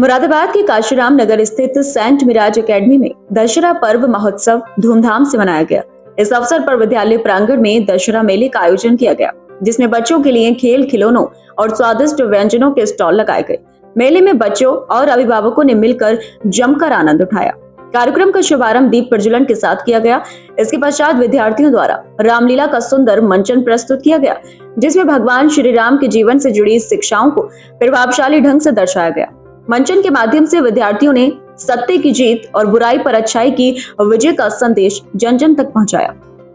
मुरादाबाद के काशीराम नगर स्थित Saint Miraj academy में दशहरा पर्व महोत्सव धूमधाम से मनाया गया। इस अवसर पर विद्यालय प्रांगण में दशहरा मेले का आयोजन किया गया, जिसमें बच्चों के लिए खेल खिलौनों और स्वादिष्ट व्यंजनों के स्टॉल लगाए गए। मेले में बच्चों और अभिभावकों ने मिलकर जमकर आनंद उठाया। कार्यक्रम का शुभारंभ दीप प्रज्वलन के साथ किया गया। इसके पश्चात विद्यार्थियों द्वारा रामलीला का सुंदर मंचन प्रस्तुत किया गया, जिसमें भगवान श्री राम के जीवन से जुड़ी शिक्षाओं को प्रभावशाली ढंग से दर्शाया गया। मंचन के माध्यम से विद्यार्थियों ने सत्य की जीत और बुराई पर अच्छाई की विजय का संदेश जन जन तक पहुंचाया।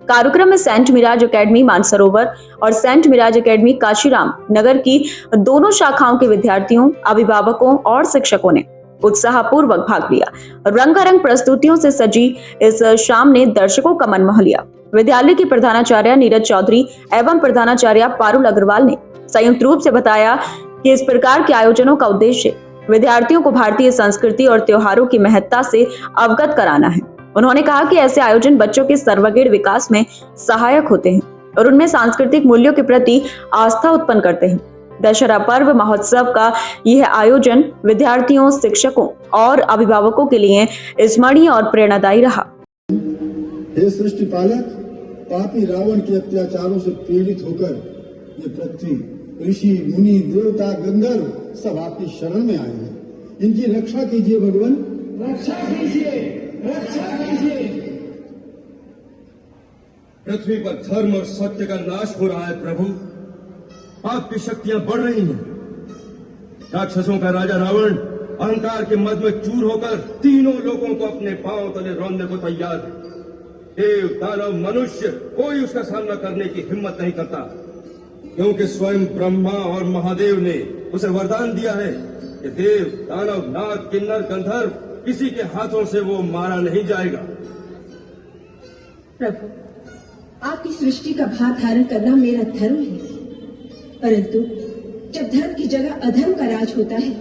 कार्यक्रम में सेंट मिराज एकेडमी मानसरोवर और सेंट मिराज एकेडमी काशीराम नगर की दोनों शाखाओं के विद्यार्थियों, अभिभावकों और शिक्षकों ने उत्साहपूर्वक भाग लिया। रंगारंग प्रस्तुतियों से सजी इस शाम ने दर्शकों का मन मोह लिया। विद्यालय की प्रधानाचार्य नीरज चौधरी एवं प्रधानाचार्य पारुल अग्रवाल ने संयुक्त रूप से बताया कि इस प्रकार के आयोजनों का उद्देश्य विद्यार्थियों को भारतीय संस्कृति और त्योहारों की महत्ता से अवगत कराना है। उन्होंने कहा कि ऐसे आयोजन बच्चों के सर्वांगीण विकास में सहायक होते हैं और उनमें सांस्कृतिक मूल्यों के प्रति आस्था उत्पन्न करते हैं। दशहरा पर्व महोत्सव का यह आयोजन विद्यार्थियों, शिक्षकों और अभिभावकों के लिए स्मरणीय और प्रेरणादायी रहा। हे सृष्टि पालक, पापी रावण के अत्याचारों से पीड़ित होकर ये पृथ्वी, ऋषि, मुनि, देवता, गंधर्व सब आपकी शरण में आए हैं। इनकी रक्षा कीजिए भगवान, रक्षा कीजिए, रक्षा कीजिए। पृथ्वी पर धर्म और सत्य का नाश हो रहा है प्रभु। पाप की शक्तियां बढ़ रही हैं। राक्षसों का राजा रावण अहंकार के मद में चूर होकर तीनों लोगों को अपने पांव तले रौंदने को तैयार है। देव, दानव, मनुष्य कोई उसका सामना करने की हिम्मत नहीं करता, क्योंकि स्वयं ब्रह्मा और महादेव ने उसे वरदान दिया है कि देव, दानव, नाग, किन्नर, गंधर्व किसी के हाथों से वो मारा नहीं जाएगा। प्रभु, आपकी सृष्टि का भार धारण करना मेरा धर्म है, परंतु जब धर्म की जगह अधर्म का राज होता है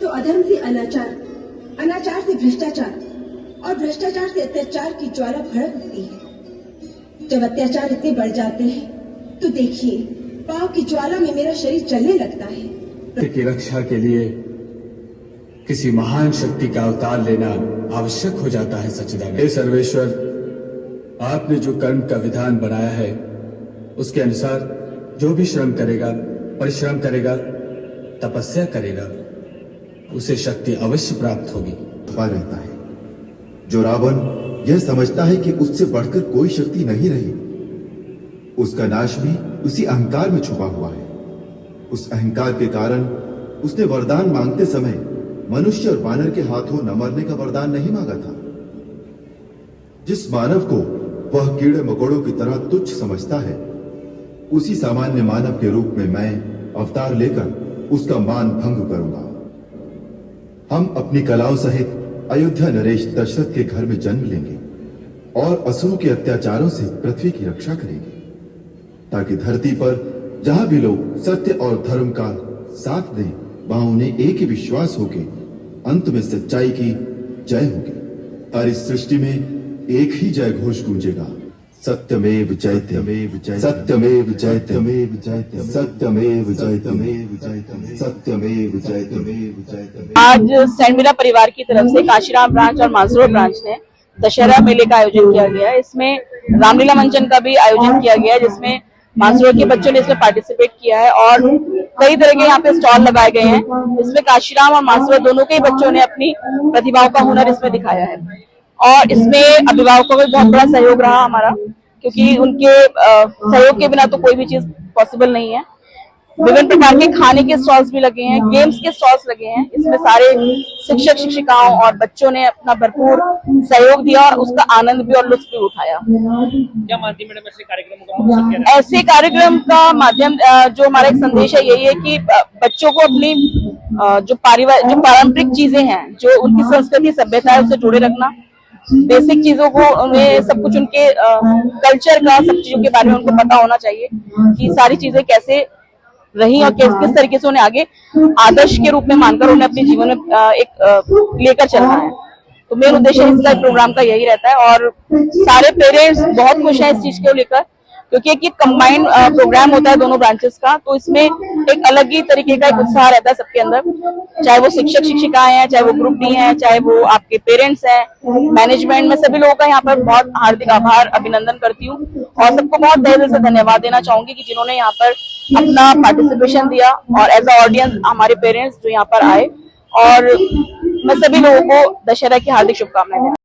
तो अधर्म से अनाचार, अनाचार से भ्रष्टाचार और भ्रष्टाचार से अत्याचार की ज्वाला भड़क उठती है। जब अत्याचार इतने बढ़ जाते हैं तो देखिए, पाप की ज्वाला में मेरा शरीर जलने लगता है। की रक्षा के लिए किसी महान शक्ति का अवतार लेना आवश्यक हो जाता है। सच्चिदानंद हे सर्वेश्वर, आपने जो कर्म का विधान बनाया है उसके अनुसार जो भी श्रम करेगा, परिश्रम करेगा, तपस्या करेगा, उसे शक्ति अवश्य प्राप्त होगी। छुपा रहता है। जो रावण यह समझता है कि उससे बढ़कर कोई शक्ति नहीं रही, उसका नाश भी उसी अहंकार में छुपा हुआ है। उस अहंकार के कारण उसने वरदान मांगते समय मनुष्य और वानर के हाथों न मरने का वरदान नहीं मांगा था। जिस मानव को वह कीड़े मकोड़ों की तरह तुच्छ समझता है, उसी सामान्य मानव के रूप में मैं अवतार लेकर उसका मान भंग करूंगा। हम अपनी कलाओं सहित अयोध्या नरेश दशरथ के घर में जन्म लेंगे और असुरों के अत्याचारों से पृथ्वी की रक्षा करेंगे, ताकि धरती पर जहां भी लोग सत्य और धर्म का साथ दें, वहां उन्हें एक ही विश्वास हो कि अंत में सच्चाई की जय होगी। सारी सृष्टि में एक ही जय घोष गूंजेगा, सत्यमेव जयत्यमेव जयते, सत्यमेव जयत्यमेव जयते, सत्यमेव जयत्यमेव जयते, सत्यमेव जयत्यमेव जयते। आज सेंट मिरा परिवार की तरफ से काशीराम ब्रांच और मानसरोवर ब्रांच ने दशहरा मेले का आयोजन किया गया है। इसमें रामलीला मंचन का भी आयोजन किया गया है, जिसमें मानसरोवर के बच्चों ने इसमें पार्टिसिपेट किया है और कई तरह के यहाँ पे स्टॉल लगाए गए हैं। इसमें काशीराम और मानसरोवर दोनों के बच्चों ने अपनी प्रतिभाओं का हुनर इसमें दिखाया है और इसमें अभिभावकों का बहुत बड़ा सहयोग रहा हमारा, क्योंकि उनके सहयोग के बिना तो कोई भी चीज पॉसिबल नहीं है। विभिन्न प्रकार के खाने के स्टॉल्स भी लगे हैं, गेम्स के स्टॉल्स लगे हैं। इसमें सारे शिक्षक शिक्षिकाओं और बच्चों ने अपना भरपूर सहयोग दिया और उसका आनंद भी और लुत्फ भी उठाया। क्या मानती मैडम ऐसे कार्यक्रमों का मकसद क्या है? ऐसे कार्यक्रम का माध्यम जो हमारा एक संदेश है यही है कि बच्चों को अपनी जो पारंपरिक चीजें हैं, जो उनकी संस्कृति सभ्यता है, उससे जुड़े रखना, बेसिक चीजों को उन्हें सब कुछ उनके कल्चर का सब चीजों के बारे में उनको पता होना चाहिए कि सारी चीजें कैसे रही और किस तरीके से उन्हें आगे आदर्श के रूप में मानकर उन्हें अपने जीवन में एक लेकर चलना है। तो मेन उद्देश्य इसका प्रोग्राम का यही रहता है और सारे पेरेंट्स बहुत खुश हैं इस चीज को लेकर, क्योंकि एक कंबाइंड प्रोग्राम होता है दोनों ब्रांचेस का। तो इसमें एक अलग ही तरीके का एक उत्साह रहता है सबके अंदर, चाहे वो शिक्षक शिक्षिकाएं हैं, चाहे वो ग्रुप डी हैं, चाहे वो आपके पेरेंट्स हैं, मैनेजमेंट में सभी लोगों का यहाँ पर बहुत हार्दिक आभार अभिनंदन करती हूँ और सबको बहुत दिल से धन्यवाद देना चाहूंगी कि जिन्होंने यहाँ पर अपना पार्टिसिपेशन दिया और एज अ ऑडियंस हमारे पेरेंट्स जो यहाँ पर आए, और मैं सभी लोगों को दशहरा की हार्दिक शुभकामनाएं।